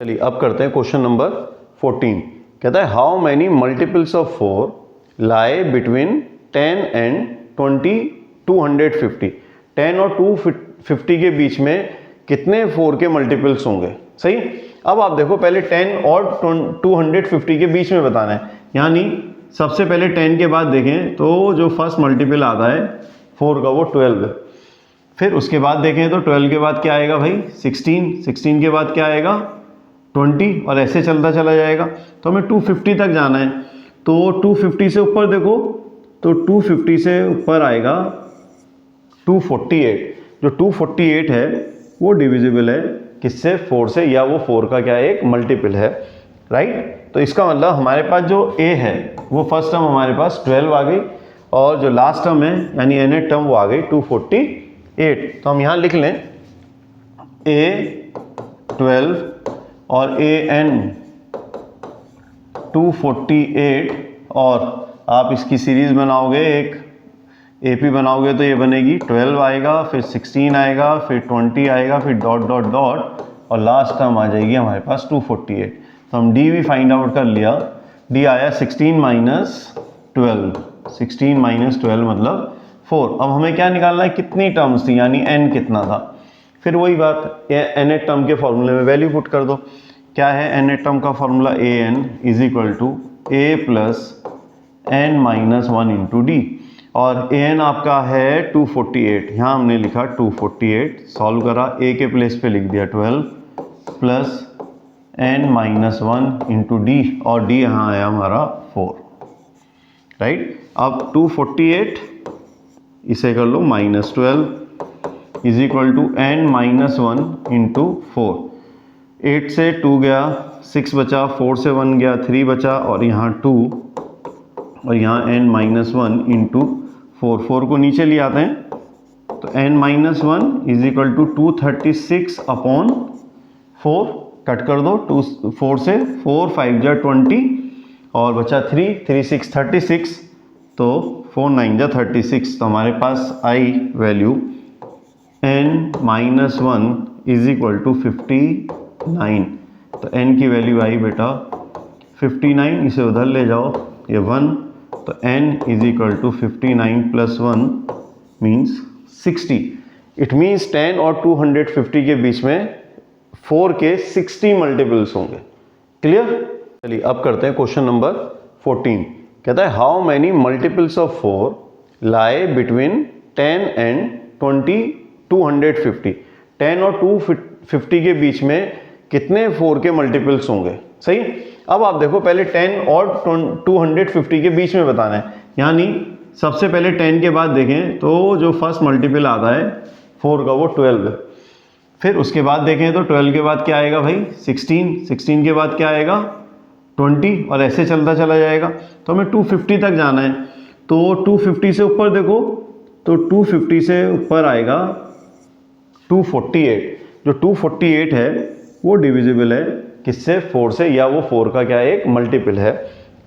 चलिए अब करते हैं क्वेश्चन नंबर 14। कहता है how many multiples of 4 lie between 10 and 20 250। 10 और 250 के बीच में कितने 4 के मल्टीपल्स होंगे। सही। अब आप देखो पहले 10 और 250 के बीच में बताना है, यानी सबसे पहले 10 के बाद देखें तो जो फर्स्ट मल्टीपल आता है 4 का वो 12 है। फिर उसके बाद देखें तो 12 के बाद क्या आएगा भाई 16, 16 के बाद क्या आएगा 20 और ऐसे चलता चला जाएगा। तो हमें 250 तक जाना है, तो 250 से ऊपर देखो तो 250 से ऊपर आएगा 248। जो 248 है वो डिविजिबल है किससे, 4 से, या वो 4 का क्या है एक मल्टीपल है। राइट। तो इसका मतलब हमारे पास जो a है वो फर्स्ट टर्म हमारे पास 12 आ गई और जो लास्ट टर्म है यानी nth टर्म वो आ गई 248। तो हम यहाँ लिख लें a 12 और an 248 और आप इसकी सीरीज बनाओगे, एक AP बनाओगे तो ये बनेगी 12 आएगा, फिर 16 आएगा, फिर 20 आएगा, फिर डॉट डॉट डॉट और लास्ट टर्म आ जाएगी हमारे पास 248। तो हम D भी फाइंड आउट कर लिया। D आया 16 माइनस 12, 16 माइनस 12 मतलब 4। अब हमें क्या निकालना है, कितनी टर्म्स थी यानी n कितना था। फिर वही बात nth टर्म के फॉर्मूले में वैल्यू पुट कर दो। क्या है nth टर्म का formula, an is equal to a plus n minus 1 into D. और an आपका है 248, यहाँ हमने लिखा 248, सॉल्व करा, a के प्लेस पे लिख दिया 12 plus n minus 1 into D और d यहाँ आया हमारा 4। राइट। अब 248 इसे कर लो minus 12 is equal to n minus 1 into 4। 8 से 2 गया, 6 बचा, 4 से 1 गया, 3 बचा और यहाँ 2 और यहाँ n माइनस 1 इंटू 4। 4 को नीचे ले आते हैं तो n minus 1 is equal to 236 upon 4, cut कर दो 4 से, 4 5 जा 20 और बचा 3, 3 6 36, तो 4 9 जा 36। तो हमारे पास आई value n minus 1 is equal to 59। तो n की वैल्यू आई बेटा 59, इसे उधर ले जाओ ये 1, तो n is equal to 59 plus 1 means 60। It means 10 और 250 के बीच में 4 के 60 मल्टीपल्स होंगे। क्लियर। चलिए अब करते हैं क्वेश्चन नंबर 14। कहता है how many multiples of 4 lie between 10 and 20 250। 10 और 250 के बीच में कितने 4 के मल्टीपल्स होंगे। सही। अब आप देखो पहले 10 और 250 के बीच में बताना है, यानी सबसे पहले 10 के बाद देखें तो जो फर्स्ट मल्टीपल आता है 4 का वो 12 है। फिर उसके बाद देखें तो 12 के बाद क्या आएगा भाई 16, 16 के बाद क्या आएगा 20 और ऐसे चलता चला जाएगा। तो हमें 250 तक जाना है, तो 250 से ऊपर देखो तो 250 से ऊपर आएगा 248। जो 248 है वो डिविजिबल है किससे, 4 से, या वो 4 का क्या है एक मल्टीपल है।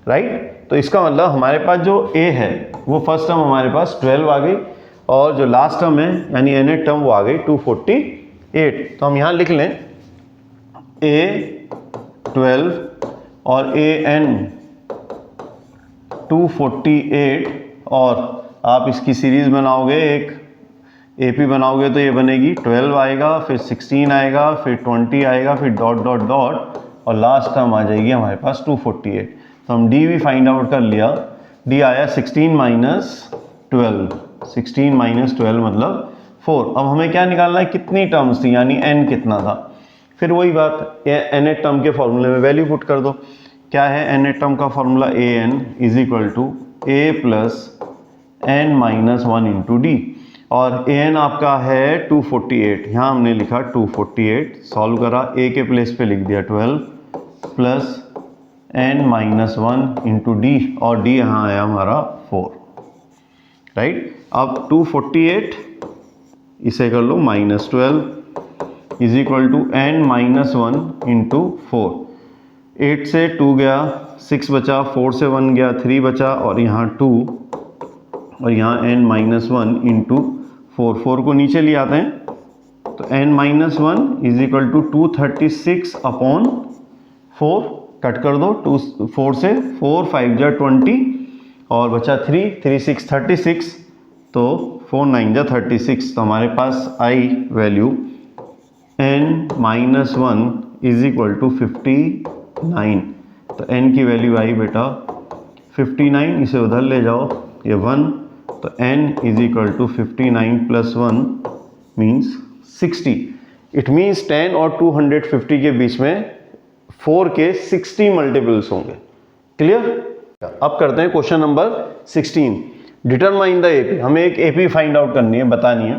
राइट। तो इसका मतलब हमारे पास जो a है वो फर्स्ट टर्म हमारे पास 12 आ गई और जो लास्ट टर्म है यानी nth टर्म वो आ गई 248। तो हम यहाँ लिख लें a 12 और an 248 और आप इसकी सीरीज बनाओगे, एक AP बनाओगे तो ये बनेगी 12 आएगा, फिर 16 आएगा, फिर 20 आएगा, फिर डॉट डॉट डॉट और लास्ट टर्म आ जाएगी हमारे पास 248। तो हम D भी फाइंड आउट कर लिया। D आया 16 माइनस 12, 16 माइनस 12 मतलब 4। अब हमें क्या निकालना है, कितनी टर्म्स थी यानी n कितना था। फिर वही बात nth टर्म के फॉर्मूले में वैल्यू पुट कर दो। क्या है nth टर्म का formula, an is equal to a plus n minus 1 into D और an आपका है 248, यहाँ हमने लिखा 248, सॉल्व करा, a के प्लेस पे लिख दिया 12 plus n minus 1 into D और d यहाँ आया हमारा 4। राइट। अब 248 इसे कर लो minus 12 is equal to n minus 1 into 4। 8 से 2 गया, 6 बचा, 4 से 1 गया, 3 बचा और यहाँ 2 और यहाँ n माइनस 1 इंटू 4। 4 को नीचे ले आते हैं तो n minus 1 is equal to 236 upon 4, cut कर दो 4 से, 4 5 जा 20 और बचा 3 3 6 36, तो 4 9 जा 36, तो हमारे पास आई value n minus 1 is equal to 59। तो n की वैल्यू आई बेटा 59, इसे उधर ले जाओ, ये 1, तो n is equal to 59 plus 1 means 60। It means 10 और 250 के बीच में 4 के 60 मल्टीपल्स होंगे। क्लियर? अब करते हैं question number 16। Determine the AP, हमें एक एपी फाइंड आउट करनी है, बतानी है।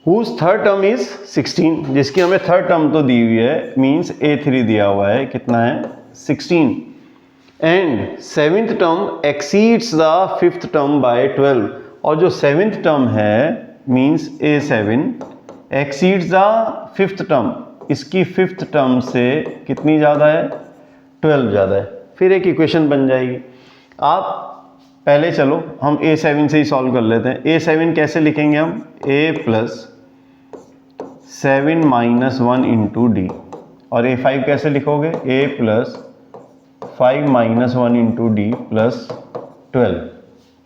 हुज थर्ड टर्म इज 16, जिसकी हमें थर्ड टर्म तो दी हुई है, मीन्स A3 दिया हुआ है, कितना है 16, and seventh term exceeds the fifth term by 12, और जो सेवेंथ टर्म है means A7 exceeds the fifth term, इसकी फिफ्थ टर्म से कितनी ज़्यादा है, 12 ज़्यादा है। फिर एक इक्वेशन बन जाएगी। आप पहले चलो हम A7 से ही सॉल्व कर लेते हैं। A7 कैसे लिखेंगे हम, A plus 7 minus 1 into D, और A5 कैसे लिखोगे, A plus 5 minus 1 into D plus 12।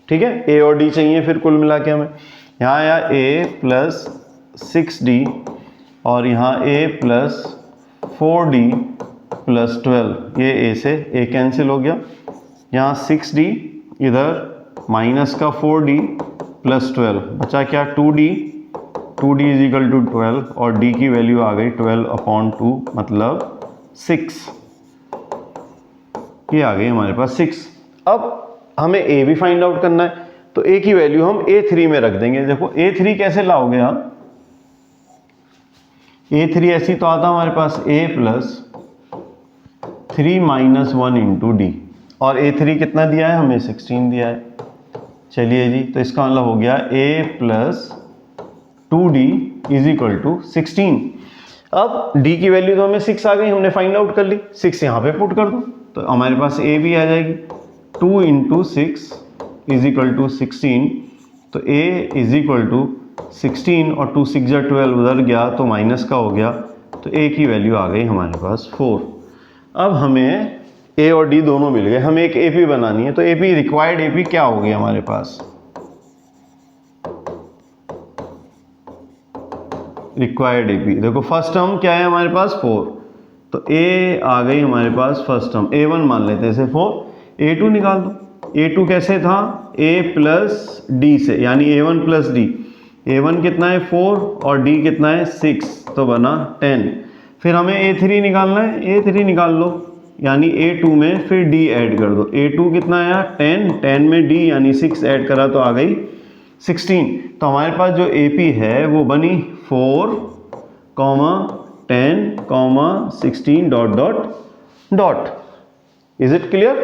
ठीक है, A और D चाहिए फिर कुल मिला के हमें। यहाँ आया A प्लस 6D और यहाँ A प्लस 4D प्लस 12, ये A से A कैंसिल हो गया। यहाँ 6D, इधर माइनस का 4D प्लस 12, बचा क्या 2D, 2D is equal to 12 और D की वैल्यू आ गई 12 अपॉन 2 मतलब 6, ये आ गई हमारे पास 6। अब हमें A भी फाइंड आउट करना है, तो A की वैल्यू हम A3 में रख देंगे। देखो A3 कैसे लाओगे आप, A3 ऐसी तो आता हमारे पास A plus 3 minus 1 into D, और A3 कितना दिया है हमें, 16 दिया है। चलिए जी, तो इसका मतलब हो गया A plus 2D is equal to 16। अब D की वैल्यू तो हमें 6 आ गई, हमने फाइंड आउट कर ली, 6 यहाँ पे पुट कर दो, तो हमारे पास A भी आ जाएगी। 2 इंटू 6 इज इक्वल टू 16, तो A इज इक्वल टू 16 और 2 6 जा 12 उधर गया तो माइनस का हो गया, तो A की वैल्यू आ गई हमारे पास 4। अब हमें A और D दोनों मिल गए, हमें एक AP बनानी है, तो AP रिक्वायर्ड AP क्या होगी हमारे पास, रिक्वायर्ड AP देखो फर्स्ट टर्म क्या है हमारे पास 4, तो A आ गई हमारे पास फर्स्ट टर्म, A1 मान लेते हैं इसे 4, A2 निकाल दो। A2 कैसे था, A प्लस D से, यानी A1 प्लस D, A1 कितना है 4 और D कितना है 6, तो बना 10। फिर हमें A3 निकालना है, A3 निकाल लो, यानी A2 में फिर D ऐड कर दो, A2 कितना आया 10, 10 में D यानी 6 ऐड करा तो आ गई 16। तो हमारे पास जो AP है वो बनी 4, 10, 16 dot dot dot. Is it clear?